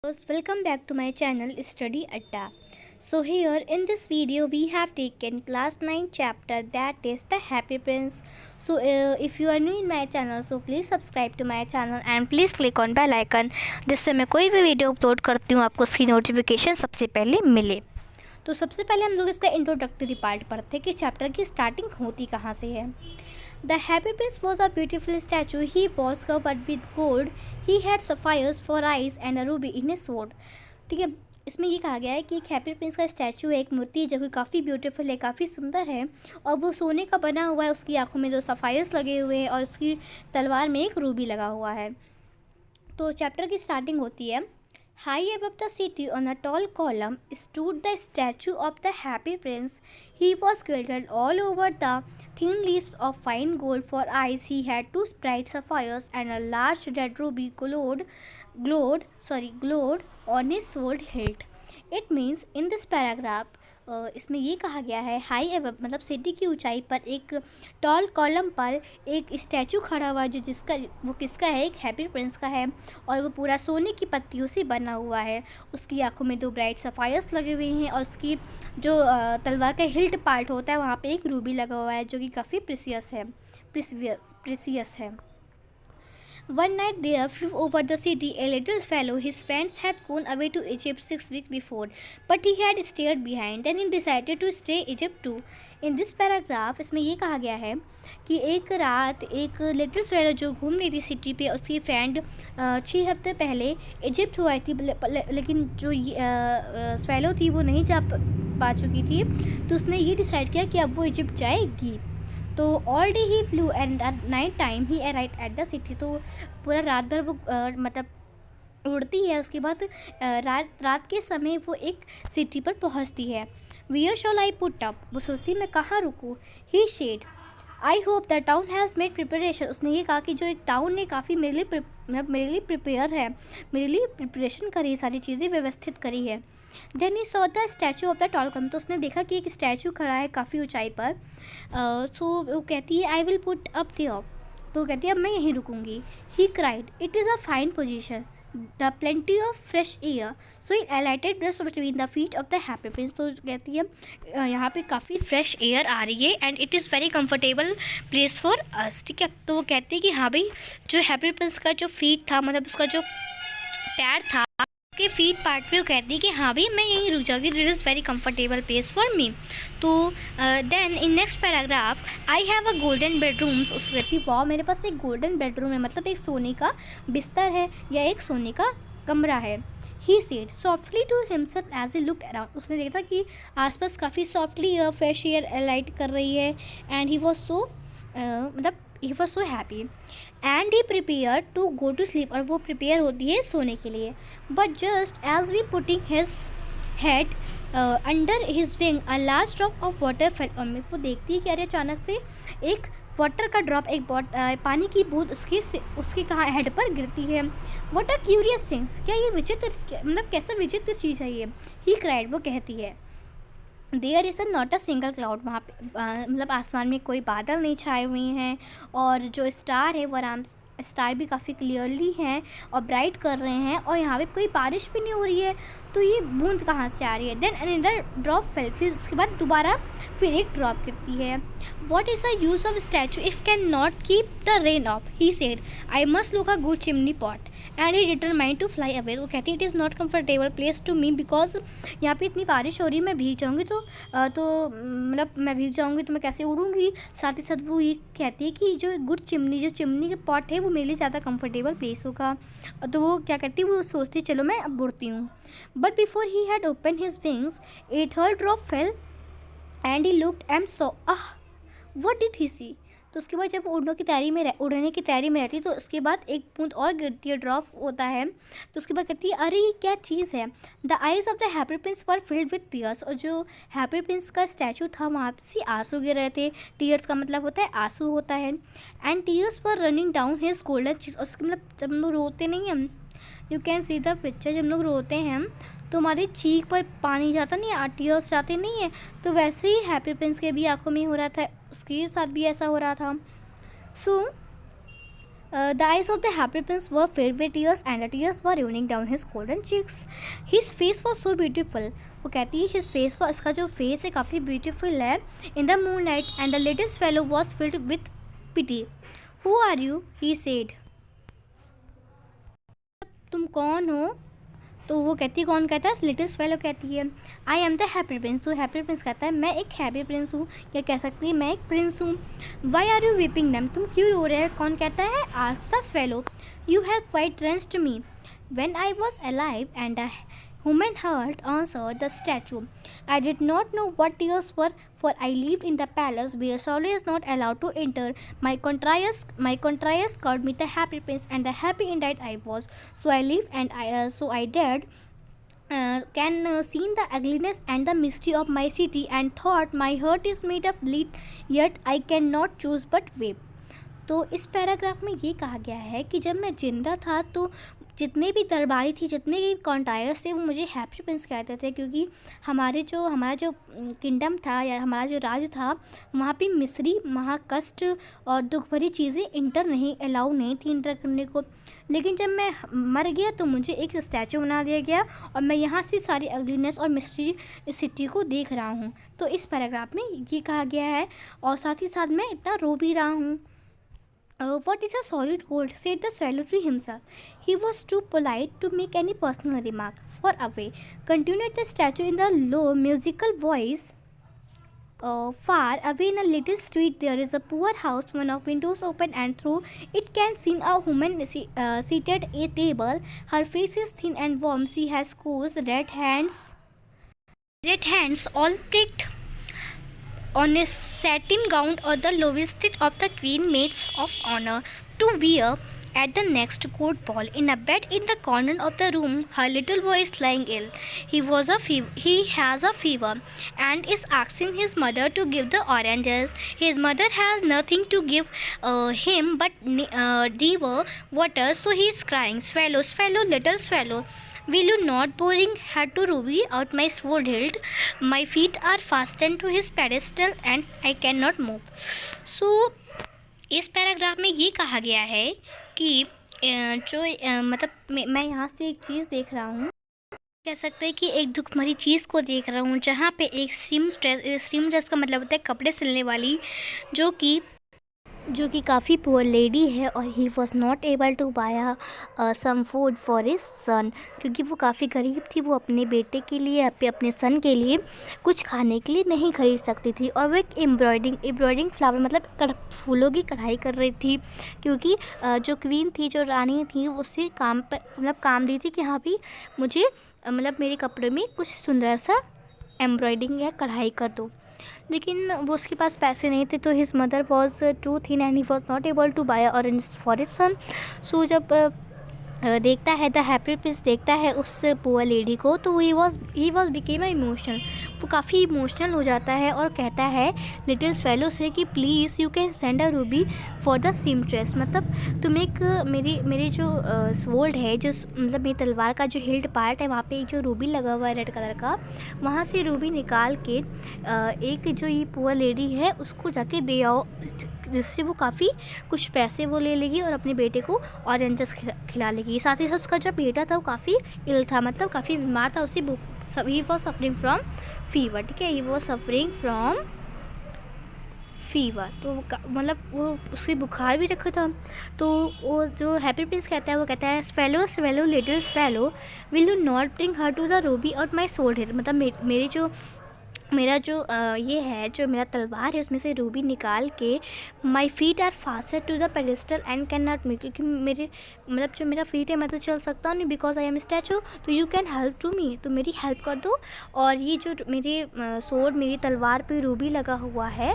Welcome back to my channel Study Atta. So here in this video we have taken class 9 chapter, that is the Happy Prince. So if you are new in my channel, so please subscribe to my channel and please click on bell icon, जिससे मैं कोई भी video upload करती हूँ आपको उसकी notification सबसे पहले मिले। तो सबसे पहले हम लोग इसका इंट्रोडक्टरी पार्ट पढ़ते हैं कि चैप्टर की स्टार्टिंग होती कहाँ से है। The Happy Prince was a beautiful statue. He was covered with gold. He had sapphires for eyes and a ruby in his sword. ठीक है, इसमें ये कहा गया है कि एक हैप्पी प्रिंस का स्टैचू है, एक मूर्ति है जो कि काफ़ी ब्यूटीफुल है, काफ़ी सुंदर है और वो सोने का बना हुआ है। उसकी आंखों में 2 सफ़ायर्स लगे हुए हैं और उसकी तलवार में एक रूबी लगा हुआ है। तो चैप्टर की स्टार्टिंग होती है। High above the city on a tall column stood the statue of the Happy Prince. He was gilded all over the thin leaves of fine gold for eyes. He had 2 bright sapphires and a large red ruby glowed on his sword hilt. It means in this paragraph इसमें ये कहा गया है high above मतलब city की ऊंचाई पर एक टॉल कॉलम पर एक स्टैचू खड़ा हुआ है जो वो किसका है, एक हैप्पी प्रिंस का है और वो पूरा सोने की पत्तियों से बना हुआ है। उसकी आंखों में 2 ब्राइट सफ़ायर्स लगे हुए हैं और उसकी जो तलवार का हिल्ट पार्ट होता है वहाँ पे एक रूबी लगा हुआ है जो कि काफ़ी प्रीसियस है। One night there flew over the city a little fellow. His friends had gone away to Egypt 6 weeks before, but he had stayed behind. Then he decided to stay Egypt too. In this paragraph इसमें ये कहा गया है कि एक रात एक little swallow जो घूम रही थी सिटी पे, उसकी फ्रेंड 6 हफ्ते पहले इजिप्ट हुआ थी, लेकिन जो स्वेलो थी वो नहीं जा पा चुकी थी, तो उसने ये डिसाइड किया कि अब वो इजिप्ट जाएगी। तो all day he flu and at night time he arrived at the city. तो पूरा रात भर वो मतलब उड़ती है, उसके बाद रात के समय वो एक सिटी पर पहुंचती है। Where shall I put up, वो सोचती मैं कहाँ रुकूँ। He said I hope the town has made preparation, उसने ये कहा कि जो एक टाउन ने काफ़ी मेरे लिए प्रिपेयर है, मेरे लिए प्रिपरेशन करी, सारी चीज़ें व्यवस्थित करी है। Then he saw the statue of the tall column, तो उसने देखा कि एक स्टैचू खड़ा है काफ़ी ऊंचाई पर। सो वो कहती है I will put up there, तो कहती है अब मैं यहीं रुकूंगी। He cried it is a fine position the plenty of fresh air, so it alighted just between the feet of the happy prince. तो कहती है यहाँ पे काफ़ी फ्रेश एयर आ रही है and it is very comfortable place for us. ठीक है, तो वो कहती है कि हाँ भाई जो हैप्पी प्रिंस का जो फीट था, मतलब उसका जो पैर था के फीट पार्ट पे, वो कहती है कि हाँ भाई मैं यहीं रुक जाऊँगी, this is very comfortable place for me. तो then in next paragraph I have a golden bedrooms, उसको कहती है वाह मेरे पास एक गोल्डन बेडरूम है, मतलब एक सोने का बिस्तर है या एक सोने का कमरा है। He said softly to himself as he looked around, उसने देखा कि आसपास काफ़ी सॉफ्टली फ्रेश एयर लाइट कर रही है and he was so he was so happy and he prepare to go to sleep, और वो प्रिपेयर होती है सोने के लिए। But just as we putting his head under his wing a large drop of water fell on me, वो देखती है कि अरे अचानक से एक वाटर का ड्रॉप, एक पानी की बूंद उसके कहाँ हेड पर गिरती है। व्हाट अ क्यूरियस थिंग्स, क्या ये विचित्र, मतलब कैसा विचित्र चीज़ है ये। ही क्राइड, वो कहती है there is not a single cloud, वहाँ पे मतलब आसमान में कोई बादल नहीं छाए हुए हैं और जो स्टार है वो स्टार भी काफ़ी क्लियरली हैं और ब्राइट कर रहे हैं और यहाँ पे कोई बारिश भी नहीं हो रही है, तो ये बूंद कहाँ से आ रही है। देन अनदर ड्रॉप फेल, फिर उसके बाद दोबारा फिर एक ड्रॉप गिरती है। What is the use of statue if can not keep the rain off, he said I must look a good chimney pot and he determined to fly away. वो कहती है it is not comfortable place to me because यहाँ पे इतनी बारिश हो रही है, मैं भीग जाऊँगी तो मतलब मैं भीग जाऊँगी तो मैं कैसे उड़ूँगी। साथ ही साथ वो ये कहती है कि जो गुड चिमनी, जो चिमनी का पॉट है वो मेरे लिए ज़्यादा कंफर्टेबल प्लेस होगा। तो वो क्या करती है, वो सोचती है चलो मैं अब उड़ती हूँ। But before he had open his wings a third drop fell and he looked and saw what did he see. तो उसके बाद जब उड़ने की तैयारी में रहती है तो उसके बाद एक बूंद और गिरती है, ड्रॉप होता है, तो उसके बाद कहती है अरे ये क्या चीज़ है। The eyes of the happy Prince were filled with tears, और जो हैप्पी प्रिंस का स्टैचू था वहाँ से आंसू गिर रहे थे। टीयर्स का मतलब होता है आंसू होता है। And tears were running down his golden चीज, और उसके मतलब जब हम लोग रोते नहीं हैं, you can see the picture, जब हम लोग रोते हैं तो हमारी चीख पर पानी जाता नहीं है, टीयर्स जाते नहीं है, तो वैसे ही हैप्पी प्रिंस के भी आंखों में हो रहा था, उसके साथ भी ऐसा हो रहा था। सो The eyes of the happy prince were filled with tears and the tears were running down his golden cheeks. His face was so beautiful. वो कहती है his face was, इसका जो face है काफ़ी beautiful है. In the moonlight and the little fellow was filled with pity. Who are you? He said. तुम कौन हो? तो वो कहती, कौन कहता है? लिटिल फेलो कहती है I am the happy prince. तो हैप्पी प्रिंस कहता है मैं एक हैप्पी प्रिंस हूँ, या कह सकती है मैं एक प्रिंस हूँ. Why are you weeping them? तुम क्यों रो रहे हो? कौन कहता है? Asks the fellow. You have quite drenched me when I was alive and a human heart, answered the statue. I did not know what tears were, for I lived in the palace where sorrow is not allowed to enter. My contrarious called me the happy prince, and the happy indeed I was. So I lived, and I did. Can seen the ugliness and the mystery of my city, and thought my heart is made of lead, yet I cannot choose but weep. तो इस paragraph में ये कहा गया है कि जब मैं जिंदा था तो जितने भी दरबारी थी, जितने भी कॉन्टायर्स थे, वो मुझे हैप्पी प्रिंस कहते थे, क्योंकि हमारा जो किंगडम था या हमारा जो राज था, वहाँ पे मिस्री, महाकष्ट और दुख भरी चीज़ें अलाउ नहीं थी इंटर करने को. लेकिन जब मैं मर गया तो मुझे एक स्टैचू बना दिया गया और मैं यहाँ से सारी अगलीनेस और मिस्ट्री इस सिटी को देख रहा हूँ. तो इस पैराग्राफ में ये कहा गया है और साथ ही साथ मैं इतना रो भी रहा हूँ. What is a solid gold? Said the swallow to himself. He was too polite to make any personal remark. Far away, continued the statue in the low, musical voice. Far away in a little street, there is a poor house, one of windows open, and through it can seen a woman seated at a table. Her face is thin and warm. She has coarse red hands all caked on a satin gown or the lowest of the queen maids of honor to wear at the next court ball. In a bed in the corner of the room, her little boy is lying ill. He has a fever and is asking his mother to give the oranges. His mother has nothing to give him but river water, so he is crying, swallow, swallow, little swallow. Will you not bring her to Ruby out my sword hilt? My feet are fastened to his pedestal and I cannot move. So इस paragraph में ये कहा गया है कि मतलब मैं यहाँ से एक चीज़ देख रहा हूँ, कह सकते हैं कि एक दुख भरी चीज़ को देख रहा हूँ, जहाँ पे एक स्टीम ड्रेस का मतलब होता है कपड़े सिलने वाली, जो कि काफ़ी पुअर लेडी है और he was not able to buy some food for his son, क्योंकि वो काफ़ी गरीब थी, वो अपने बेटे के लिए अपने सन के लिए कुछ खाने के लिए नहीं खरीद सकती थी. और वो एक एम्ब्रॉयडिंग फ्लावर मतलब फूलों की कढ़ाई कर रही थी, क्योंकि जो क्वीन थी, जो रानी थी, उससे काम दी थी कि हाँ भी मुझे मेरे कपड़े में कुछ सुंदर सा एम्ब्रॉयडिंग या कढ़ाई कर दो. लेकिन वो उसके पास पैसे नहीं थे, तो his mother was too thin and he was not able to buy orange for his son. सो जब देखता है द हैप्पी प्रिंस देखता है उस पुअर लेडी को, तो ही वॉज बिकेम इमोशनल. वो काफ़ी इमोशनल हो जाता है और कहता है लिटिल स्वेलो से कि please you can send a ruby for the seamstress. मतलब तुम एक मेरी जो स्वॉर्ड है, जो मेरी तलवार का जो हिल्ड पार्ट है, वहाँ पे एक जो रूबी लगा हुआ है रेड कलर का, वहाँ से रूबी निकाल के एक जो ये पुअर लेडी है उसको जाके दे आओ, जिससे वो काफ़ी कुछ पैसे वो ले लेगी और अपने बेटे को ऑरेंजेस खिला लेगी. साथ ही साथ उसका जो बेटा था वो काफ़ी इल था, मतलब काफ़ी बीमार था, he was suffering from fever. ठीक है, he was suffering from fever. तो वो उसके बुखार भी रखा था. तो वो जो हैप्पी प्रिंस कहता है, वो कहता है swallow swallow little swallow, will you not bring her to the ruby और माई सोल्ड हिल. मतलब मेरा जो ये है, जो मेरा तलवार है, उसमें से रूबी निकाल के my feet are faster to the pedestal and can not me, क्योंकि जो मेरा फीट है मैं तो चल सकता हूँ नहीं, बिकॉज आई एम स्टैचू, तो you can help to me, तो मेरी हेल्प कर दो. और ये जो मेरे सोर्ड, मेरी तलवार पे रूबी लगा हुआ है,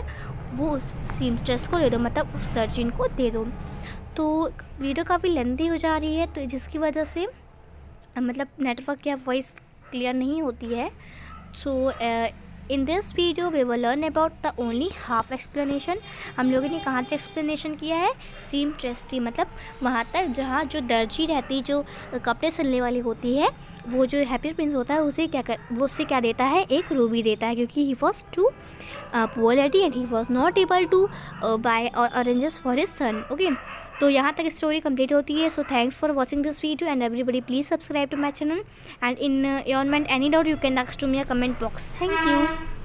वो उस सीमस्ट्रेस को दे दो, मतलब उस दर्जिन को दे दो. तो वीडियो काफ़ी लेंथी हो जा रही है, तो जिसकी वजह से नेटवर्क या वॉइस क्लियर नहीं होती है. So in this video we will learn about the only half explanation. हम लोगों ने कहाँ तक एक्सप्लेनेशन किया है? सीमट्रेस, मतलब वहाँ तक जहाँ जो दर्जी रहती, जो कपड़े सिलने वाली होती है, वो जो हैप्पी प्रिंस होता है उससे क्या देता है? एक रूबी देता है, क्योंकि he was too poor lady and he was not able to buy oranges for his son. Okay, तो यहाँ तक स्टोरी कंप्लीट होती है. So thanks for watching this video and everybody please subscribe to my channel and in your mind any doubt you can ask to me a comment box. Thank you.